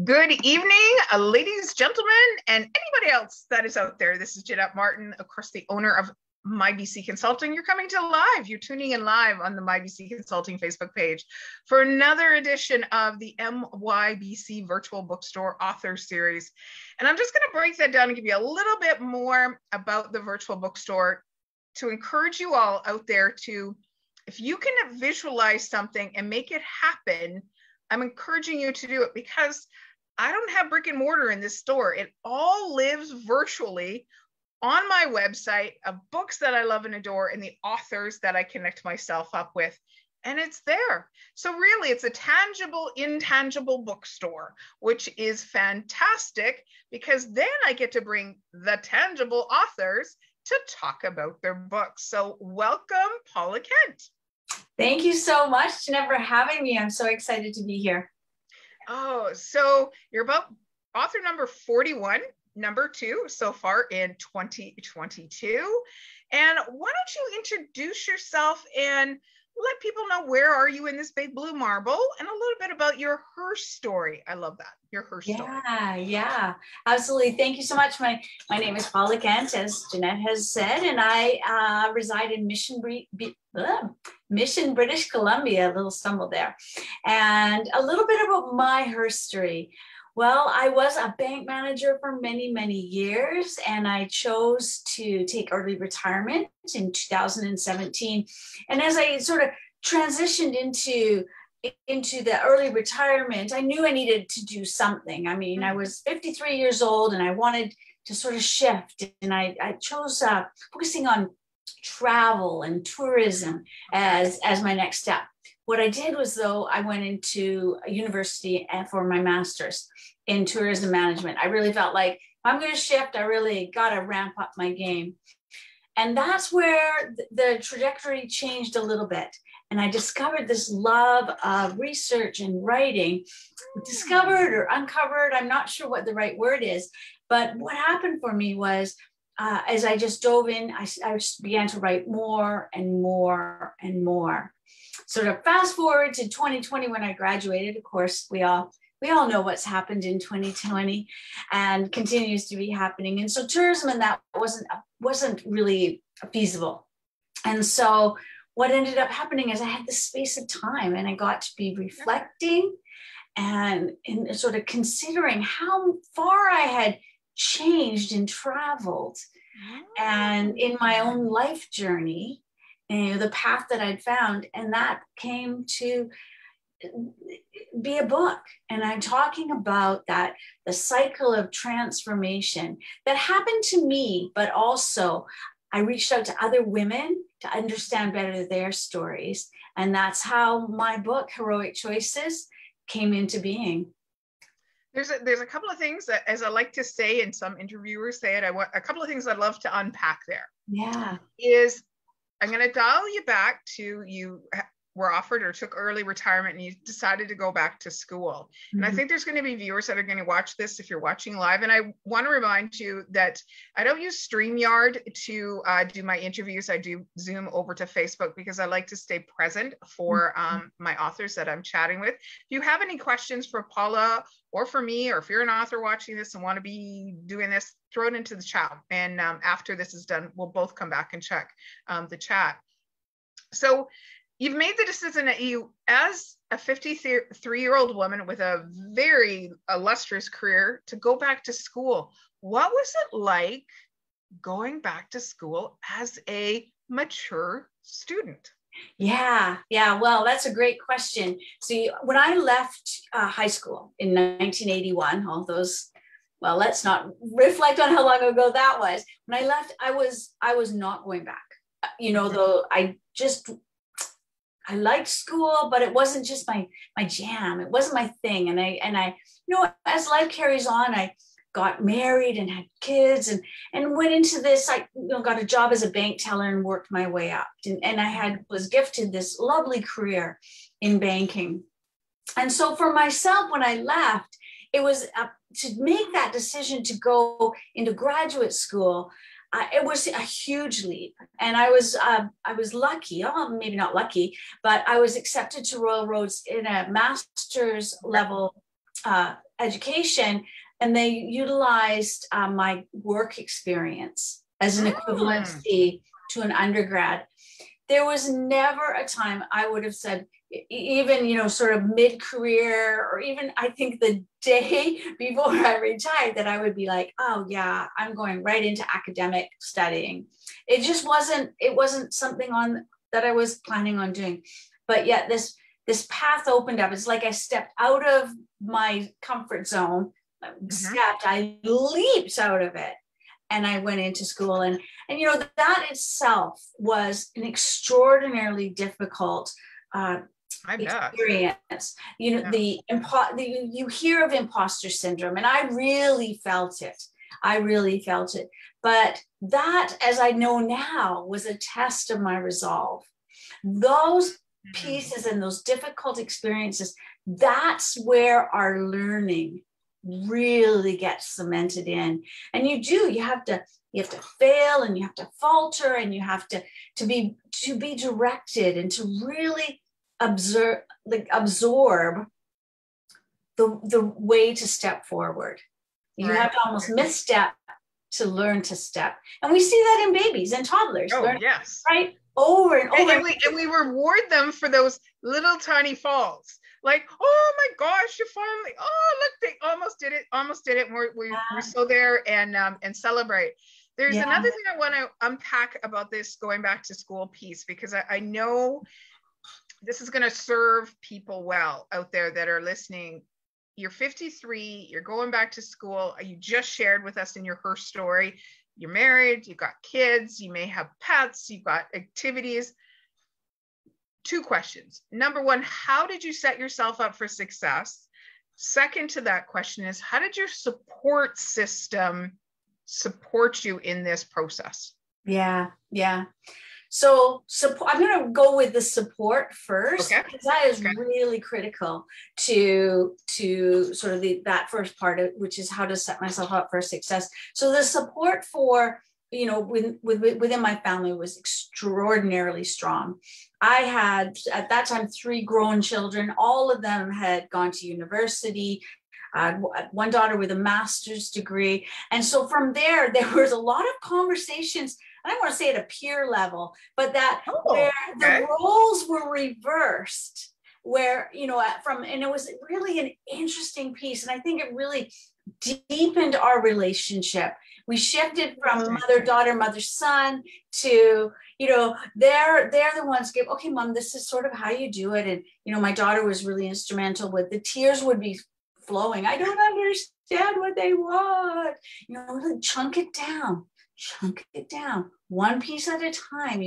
Good evening, ladies, gentlemen, and anybody else that is out there. This is Jeanette Martin, of course, the owner of MYBC Consulting. You're coming to live. You're tuning in live on the MYBC Consulting Facebook page for another edition of the MYBC Virtual Bookstore Author Series. And I'm just going to break that down and give you a little bit more about the Virtual Bookstore to encourage you all out there to, if you can visualize something and make it happen, I'm encouraging you to do it because I don't have brick and mortar in this store. It all lives virtually on my website of books that I love and adore and the authors that I connect myself up with. And it's there. So really, it's a tangible, intangible bookstore, which is fantastic because then I get to bring the tangible authors to talk about their books. So welcome, Paula Kent. Thank you so much, Jeanette, for having me. I'm so excited to be here. Oh, so you're about author number 41, number 2 so far in 2022. And why don't you introduce yourself and let people know where are you in this big blue marble and a little bit about your her story. I love that. Your her story. Yeah, absolutely. Thank you so much. My name is Paula Kent, as Jeanette has said, and I reside in Mission, British Columbia. A little stumble there. And a little bit about my history. Well, I was a bank manager for many, many years, and I chose to take early retirement in 2017. And as I sort of transitioned into the early retirement, I knew I needed to do something. I mean, I was 53 years old and I wanted to sort of shift. And I chose focusing on travel and tourism as my next step. What I did was, though, I went into a university for my master's in tourism management. I really felt like if I'm going to shift, I really got to ramp up my game. And that's where the trajectory changed a little bit. And I discovered this love of research and writing, discovered or uncovered, I'm not sure what the right word is, but what happened for me was as I just dove in, I began to write more and more and more. Sort of fast forward to 2020 when I graduated. Of course, we all know what's happened in 2020 and continues to be happening. And so tourism and that wasn't really feasible. And so what ended up happening is I had this space of time and I got to be reflecting and sort of considering how far I had changed and traveled and in my own life journey, and the path that I'd found, and that came to be a book. And I'm talking about that, the cycle of transformation that happened to me, but also I reached out to other women to understand better their stories. And that's how my book, Heroic Choices, came into being. There's a couple of things that, as I like to say, and some interviewers say it, a couple of things I'd love to unpack there. Yeah. Is I'm going to dial you back to you were offered or took early retirement and you decided to go back to school. Mm-hmm. And I think there's going to be viewers that are going to watch this if you're watching live. And I want to remind you that I don't use StreamYard to do my interviews. I do Zoom over to Facebook because I like to stay present for my authors that I'm chatting with. If you have any questions for Paula or for me, or if you're an author watching this and want to be doing this, throw it into the chat. And after this is done, we'll both come back and check the chat. So you've made the decision that you, as a 53-year-old woman with a very illustrious career, to go back to school. What was it like going back to school as a mature student? Yeah. Well, that's a great question. See, when I left high school in 1981, all those, well, let's not reflect on how long ago that was. When I left, I was not going back. Though I liked school, but it wasn't just my jam. It wasn't my thing. And I, as life carries on, I got married and had kids and went into this. I got a job as a bank teller and worked my way up. And I was gifted this lovely career in banking. And so for myself, when I left, it was to make that decision to go into graduate school. It was a huge leap, and I was lucky. Oh, maybe not lucky, but I was accepted to Royal Roads in a master's level education, and they utilized my work experience as an equivalency to an undergrad. There was never a time I would have said, even, sort of mid-career, or even I think the day before I retired, that I would be like, oh yeah, I'm going right into academic studying. It just wasn't something that I was planning on doing. But yet this path opened up. It's like I stepped out of my comfort zone, I leaped out of it. And I went into school, and that itself was an extraordinarily difficult experience. You hear of imposter syndrome, and I really felt it. But that, as I know now, was a test of my resolve. Those pieces and those difficult experiences, that's where our learning really gets cemented in. And you have to fail, and you have to falter, and you have to be directed, and to really absorb the way to step forward. You have to almost misstep to learn to step. And we see that in babies and toddlers. Yes. Right? Over and over. And we reward them for those little tiny falls. Like, oh my gosh, you finally, look, they almost did it. And we're still there and celebrate. There's another thing I want to unpack about this going back to school piece, because I know this is going to serve people well out there that are listening. You're 53, you're going back to school. You just shared with us in your her story, you're married, you've got kids, you may have pets, you've got activities. 2 questions. Number 1, how did you set yourself up for success? Second to that question is, how did your support system support you in this process? Yeah. So I'm going to go with the support first, because that is really critical to sort of that first part, which is how to set myself up for success. So the support for, within my family was extraordinarily strong. I had, at that time, 3 grown children. All of them had gone to university. One daughter with a master's degree. And so from there was a lot of conversations, I don't want to say at a peer level, but where the roles were reversed, where, and it was really an interesting piece. And I think it really deepened our relationship. We shifted from mother-daughter, mother-son to, they're the ones give, okay, Mom, this is sort of how you do it. And, my daughter was really instrumental with the tears would be flowing. I don't understand what they want. Chunk it down, one piece at a time,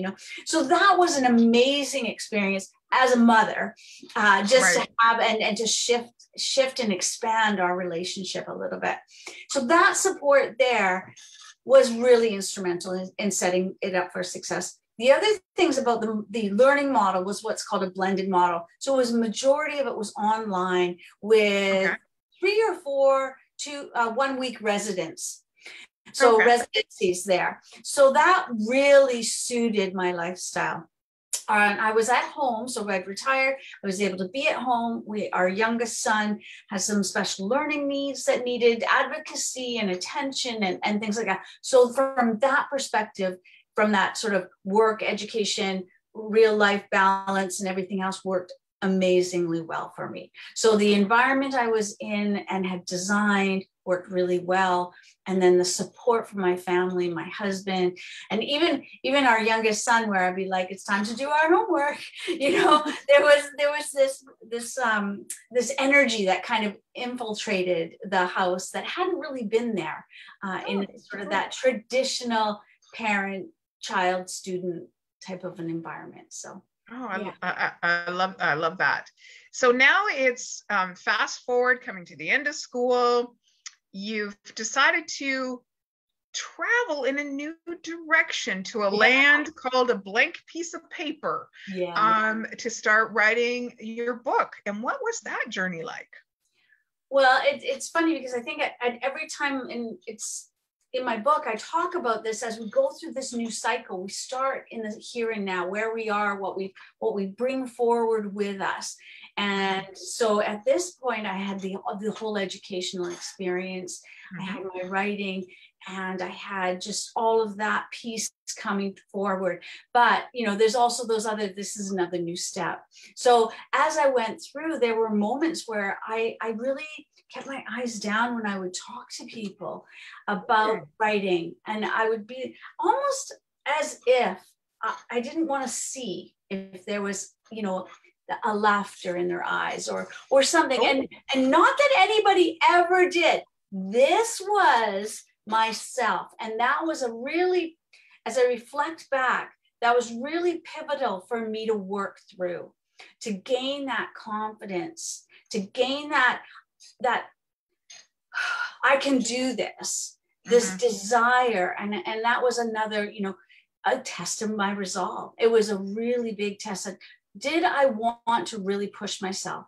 So that was an amazing experience as a mother, to have and to shift and expand our relationship a little bit. So that support there was really instrumental in setting it up for success. The other things about the learning model was what's called a blended model. So it was majority of it was online with 3 or 4 to 1 week residence. So residencies there. So that really suited my lifestyle. I was at home, so I'd retired. I was able to be at home. Our youngest son has some special learning needs that needed advocacy and attention and things like that. So from that perspective, from that sort of work, education, real life balance and everything else worked amazingly well for me. So the environment I was in and had designed worked really well. And then the support from my family, my husband, and even our youngest son, where I'd be like, it's time to do our homework. There was this energy that kind of infiltrated the house that hadn't really been there in sort of that traditional parent, child, student type of an environment. So. I love that. So now it's fast forward, coming to the end of school. You've decided to travel in a new direction to a land called a blank piece of paper to start writing your book. And what was that journey like? Well, it's funny because I think at every time in my book, I talk about this as we go through this new cycle. We start in the here and now, where we are, what we bring forward with us. And so at this point, I had the whole educational experience. I had my writing, and I had just all of that piece coming forward. But, you know, there's also this is another new step. So as I went through, there were moments where I really kept my eyes down when I would talk to people about writing. And I would be almost as if I didn't want to see if there was, you know, a laughter in their eyes or something. And not that anybody ever did. This was myself. And that was a really, as I reflect back, that was really pivotal for me to work through, to gain that confidence, to gain that I can do this desire. And that was another, you know, a test of my resolve. It was a really big test. Did I want to really push myself?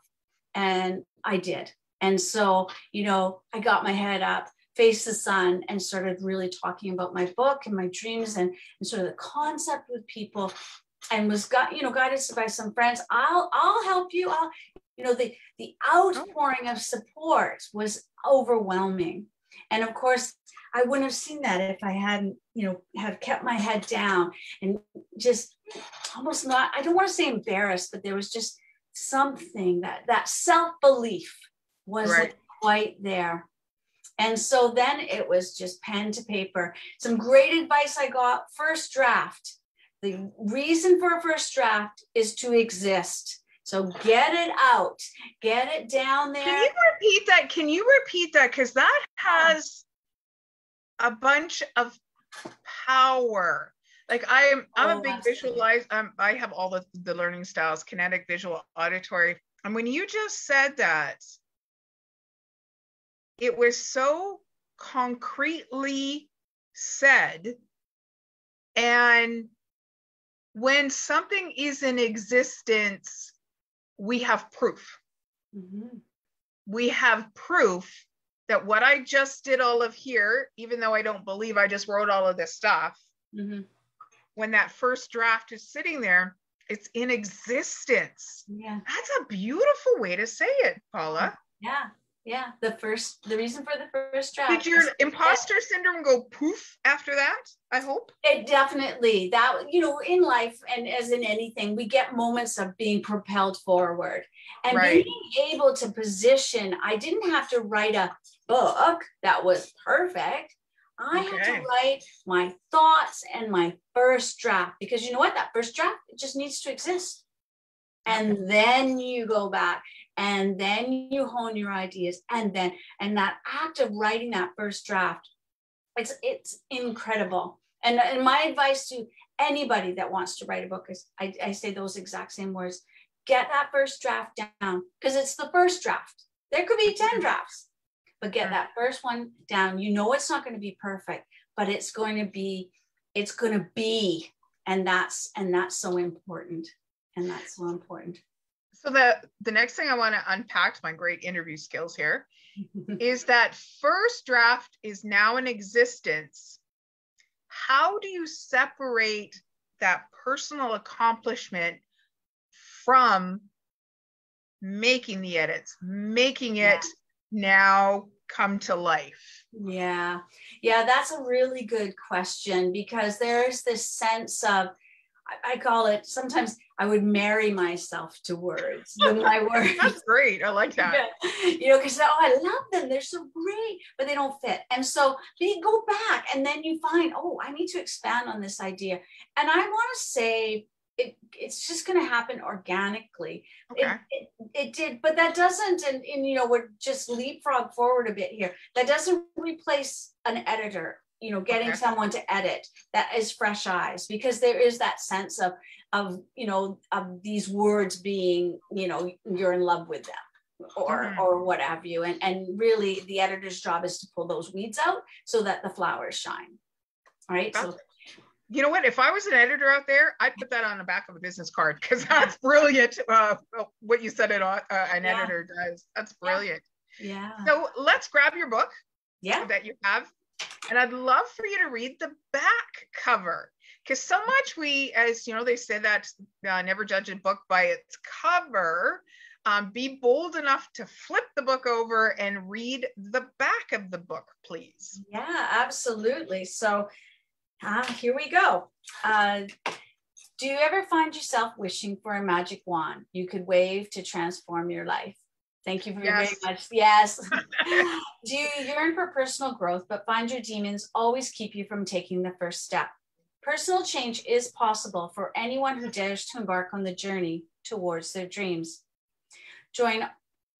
And I did. And so, you know, I got my head up, faced the sun, and started really talking about my book and my dreams and sort of the concept with people, and was guided by some friends. I'll help you. The outpouring of support was overwhelming. And of course, I wouldn't have seen that if I hadn't, you know, have kept my head down and just almost not, I don't want to say embarrassed, but there was just something that self-belief wasn't quite there. And so then it was just pen to paper. Some great advice I got: first draft. The reason for a first draft is to exist. So get it out, get it down there. Can you repeat that? Because that has a bunch of power. Like I'm a big visualizer. I have all the learning styles: kinetic, visual, auditory. And when you just said that, it was so concretely said. And when something is in existence, we have proof. We have proof that what I just did all of here, even though I don't believe I just wrote all of this stuff, when that first draft is sitting there, it's in existence. Yeah. That's a beautiful way to say it, Paula. Yeah. The reason for the first draft. Did your imposter syndrome go poof after that? I hope. It definitely, that, you know, in life and as in anything, we get moments of being propelled forward and being able to position. I didn't have to write a book that was perfect. I had to write my thoughts and my first draft, because you know what? That first draft, it just needs to exist. And then you go back and then you hone your ideas. And that act of writing that first draft, it's incredible. And my advice to anybody that wants to write a book is, I say those exact same words: get that first draft down, because it's the first draft. There could be 10 drafts, but get that first one down. You know, it's not going to be perfect, but it's going to be, and that's so important. And that's so important. So the next thing I want to unpack, my great interview skills here, is that first draft is now in existence. How do you separate that personal accomplishment from making the edits, making it now come to life? Yeah, that's a really good question, because there's this sense of, I call it, sometimes I would marry myself to words. My words. That's great. I like that. You know, because I love them. They're so great, but they don't fit. And so you go back and then you find, I need to expand on this idea. And I want to say it's just going to happen organically. Okay. It did, but that doesn't, and you know, we're just leapfrog forward a bit here. That doesn't replace an editor. You know, getting someone to edit that is fresh eyes, because there is that sense of these words being, you know, you're in love with them or what have you. And really the editor's job is to pull those weeds out so that the flowers shine. All right. So, you know what, if I was an editor out there, I'd put that on the back of a business card, because that's brilliant. What you said an editor does. That's brilliant. Yeah. So let's grab your book that you have. And I'd love for you to read the back cover, because so much as you know, they say that never judge a book by its cover. Be bold enough to flip the book over and read the back of the book, please. Yeah, absolutely. So here we go. Do you ever find yourself wishing for a magic wand you could wave to transform your life? Thank you very much. Yes. Do you yearn for personal growth, but find your demons always keep you from taking the first step? Personal change is possible for anyone who dares to embark on the journey towards their dreams. Join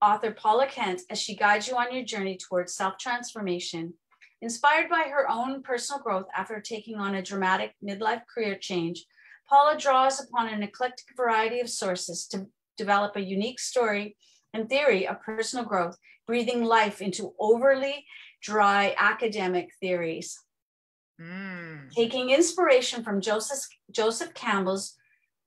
author Paula Kent as she guides you on your journey towards self-transformation. Inspired by her own personal growth after taking on a dramatic midlife career change, Paula draws upon an eclectic variety of sources to develop a unique story and theory of personal growth, breathing life into overly dry academic theories. Taking inspiration from Joseph Campbell's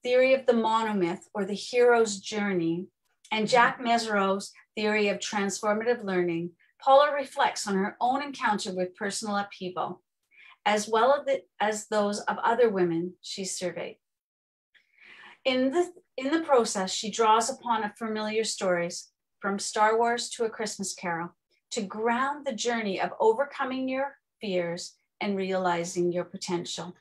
theory of the monomyth or the hero's journey and Jack Mesereau's theory of transformative learning, Paula reflects on her own encounter with personal upheaval, as well as those of other women she surveyed. In the process, she draws upon familiar stories from Star Wars to A Christmas Carol to ground the journey of overcoming your fears and realizing your potential.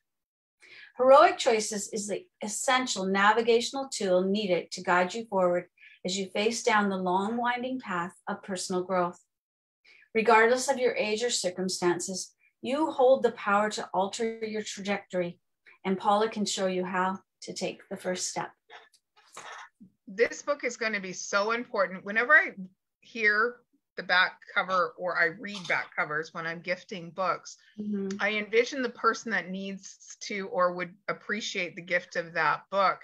Heroic Choices is the essential navigational tool needed to guide you forward as you face down the long, winding path of personal growth. Regardless of your age or circumstances, you hold the power to alter your trajectory, and Paula can show you how to take the first step. This book is going to be so important. Whenever I hear the back cover or I read back covers when I'm gifting books, I envision the person that needs to or would appreciate the gift of that book.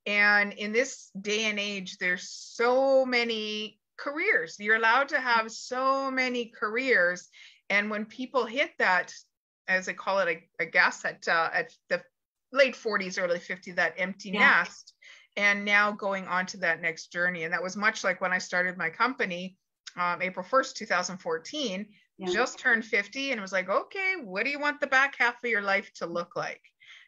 And in this day and age, there's so many careers. You're allowed to have so many careers. And when people hit that, as I call it, a gas at the late 40s, early 50s, that empty nest, and now going on to that next journey. And that was much like when I started my company, April 1st, 2014, just turned 50 and was like, okay, what do you want the back half of your life to look like?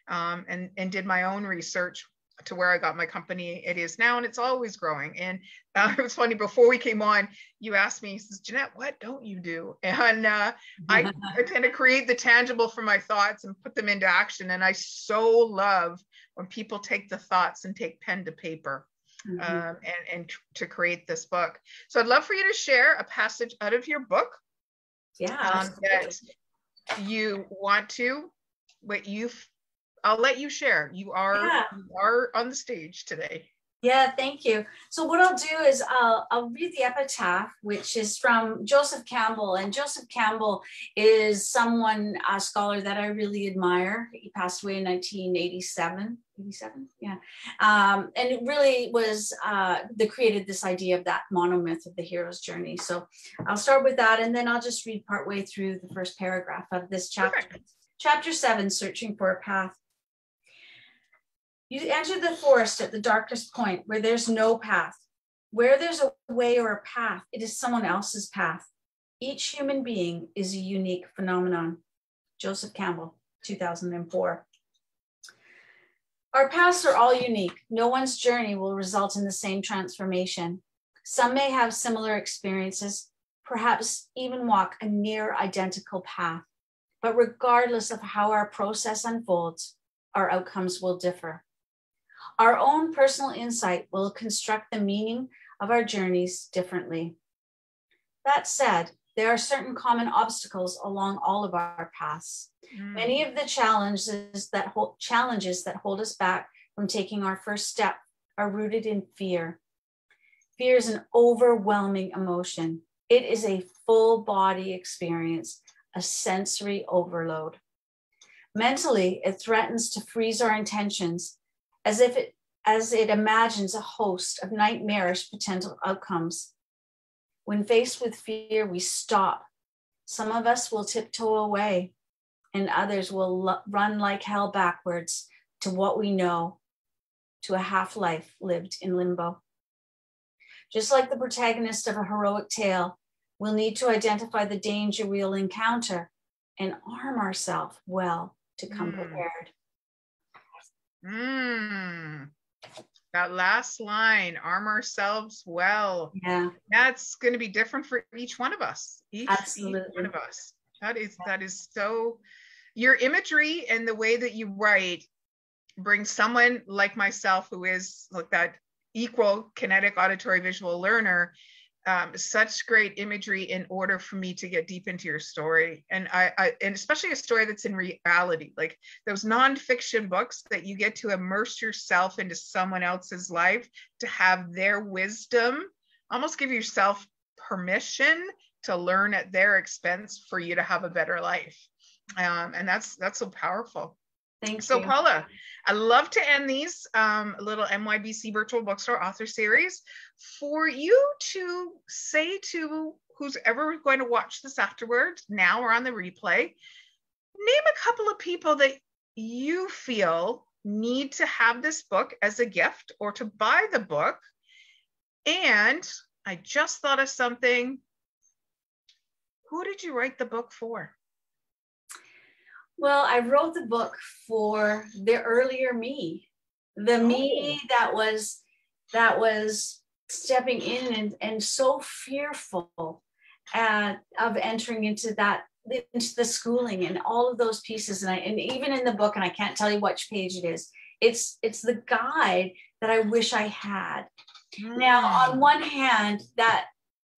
And did my own research to where I got my company it is now, and it's always growing. And it was funny, before we came on, you asked me, says, Jeanette, what don't you do? And I tend to create the tangible from my thoughts and put them into action. And I so love when people take the thoughts and take pen to paper and to create this book. So I'd love for you to share a passage out of your book that you want to, I'll let you share. You are on the stage today. Yeah, thank you. So what I'll do is I'll read the epitaph, which is from Joseph Campbell. And Joseph Campbell is a scholar that I really admire. He passed away in 1987. 87? Yeah. And it really was that created this idea of that monomyth of the hero's journey. So I'll start with that, and then I'll just read partway through the first paragraph of this chapter. Perfect. Chapter 7, Searching for a Path. You enter the forest at the darkest point where there's no path. Where there's a way or a path, it is someone else's path. Each human being is a unique phenomenon. Joseph Campbell, 2004. Our paths are all unique. No one's journey will result in the same transformation. Some may have similar experiences, perhaps even walk a near identical path. But regardless of how our process unfolds, our outcomes will differ. Our own personal insight will construct the meaning of our journeys differently. That said, there are certain common obstacles along all of our paths. Many of the challenges that hold us back from taking our first step are rooted in fear. Fear is an overwhelming emotion. It is a full body experience, a sensory overload. Mentally, it threatens to freeze our intentions as it imagines a host of nightmarish potential outcomes. When faced with fear, we stop. Some of us will tiptoe away, and others will run like hell backwards to what we know, to a half-life lived in limbo. Just like the protagonist of a heroic tale, we'll need to identify the danger we'll encounter and arm ourselves well to come prepared. That last line, arm ourselves well. Yeah, That's going to be different for each one of us. Each one absolutely. of us. That is so, your imagery and the way that you write brings someone like myself, who is like that equal kinetic auditory visual learner, such great imagery in order for me to get deep into your story. And and especially a story that's in reality, like those nonfiction books that you get to immerse yourself into someone else's life, to have their wisdom, almost give yourself permission to learn at their expense for you to have a better life. And that's so powerful. Thank So you. Paula, I love to end these little MYBC virtual bookstore author series for you to say to who's ever going to watch this afterwards, now or on the replay, name a couple of people that you feel need to have this book as a gift or to buy the book. And I just thought of something. Who did you write the book for? Well, I wrote the book for the earlier me, the me that was stepping in and so fearful of entering into the schooling and all of those pieces. And even in the book, and I can't tell you which page it is, it's the guide that I wish I had. Now, on one hand, that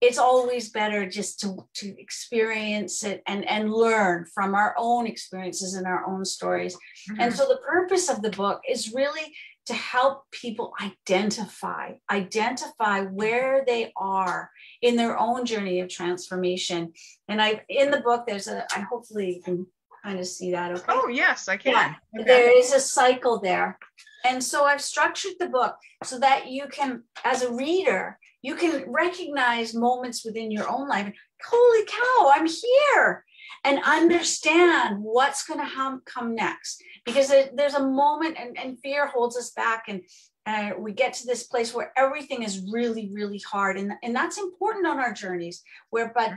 it's always better just to experience it and learn from our own experiences and our own stories. And so the purpose of the book is really to help people identify where they are in their own journey of transformation. And in the book, I hopefully you can kind of see that. Okay. Oh, yes, I can. Yeah, okay. There is a cycle there. And so I've structured the book so that you can, as a reader, you can recognize moments within your own life. Holy cow, I'm here. And understand what's going to come next. Because there's a moment, and fear holds us back. And we get to this place where everything is really, really hard. And that's important on our journeys. But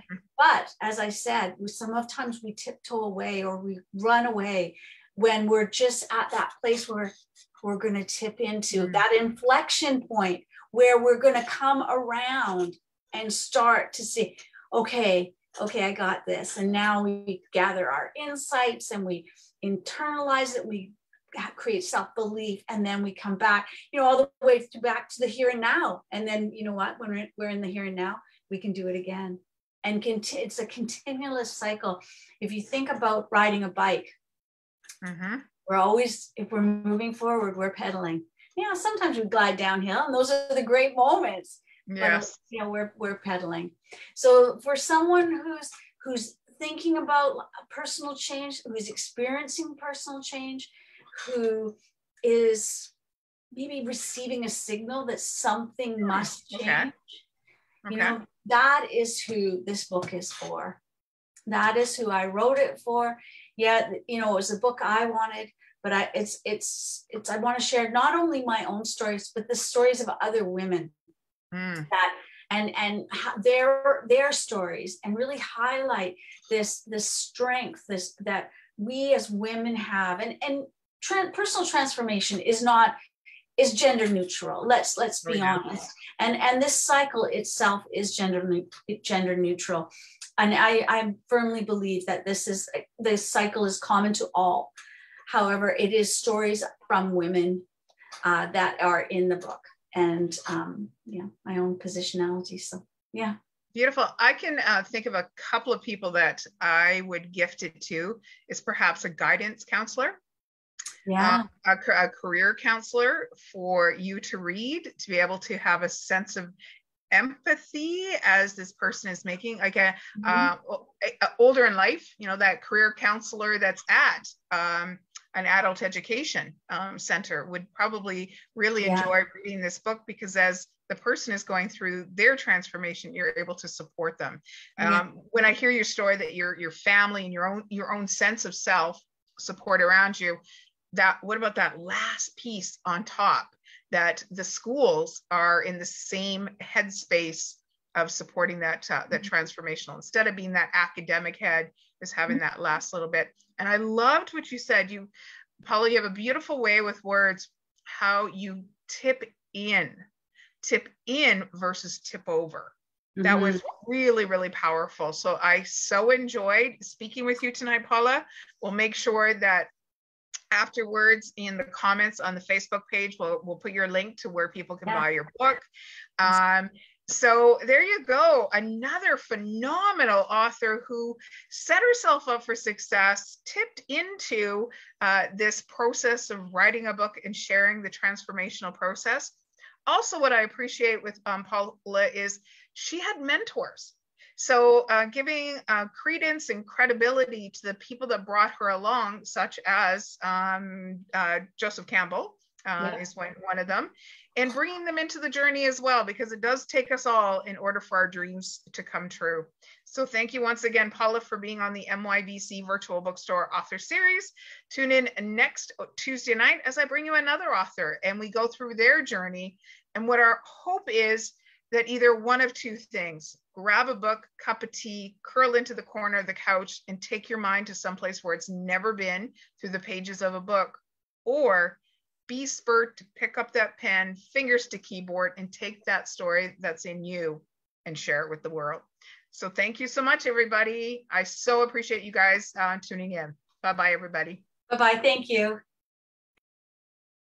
as I said, sometimes we tiptoe away or we run away when we're just at that place where we're going to tip into that inflection point where we're going to come around and start to see, okay, I got this. And now we gather our insights and we internalize it. We create self-belief, and then we come back, all the way back to the here and now. And then, you know what, when we're in the here and now, we can do it again. And it's a continuous cycle. If you think about riding a bike, we're always, if we're moving forward, we're pedaling. Sometimes we glide downhill, and those are the great moments. Yes. But, we're pedaling. So for someone who's thinking about personal change, who's experiencing personal change, who is maybe receiving a signal that something must change, that is who this book is for. That is who I wrote it for. Yeah, it was a book I wanted. But I want to share not only my own stories, but the stories of other women that and their stories, and really highlight this strength that we as women have. And personal transformation is gender neutral. Let's be honest. And this cycle itself is gender neutral. And I firmly believe that this cycle is common to all. However, it is stories from women that are in the book, and my own positionality. So, yeah. Beautiful. I can think of a couple of people that I would gift it to. Is perhaps a guidance counselor, a career counselor for you to read, to be able to have a sense of empathy as this person is making, like older in life, that career counselor that's at an adult education center would probably really enjoy reading this book, because as the person is going through their transformation, you're able to support them. When I hear your story, that your family and your own sense of self support around you, what about that last piece on top, that the schools are in the same headspace of supporting that transformational, instead of being that academic head, is having that last little bit. And I loved what you said. Paula, you have a beautiful way with words, how you tip in versus tip over. That was really, really powerful. So I so enjoyed speaking with you tonight, Paula. We'll make sure that afterwards in the comments on the Facebook page, we'll put your link to where people can buy your book. So there you go. Another phenomenal author who set herself up for success, tipped into this process of writing a book and sharing the transformational process. Also, what I appreciate with Paula is she had mentors. So giving credence and credibility to the people that brought her along, such as Joseph Campbell is one of them, and bringing them into the journey as well, because it does take us all in order for our dreams to come true. So thank you once again, Paula, for being on the MYBC Virtual Bookstore Author Series. Tune in next Tuesday night as I bring you another author and we go through their journey. And what our hope is that either one of two things: grab a book, cup of tea, curl into the corner of the couch and take your mind to someplace where it's never been through the pages of a book, or be spurred to pick up that pen, fingers to keyboard, and take that story that's in you and share it with the world. So thank you so much, everybody. I so appreciate you guys tuning in. Bye-bye, everybody. Bye-bye. Thank you.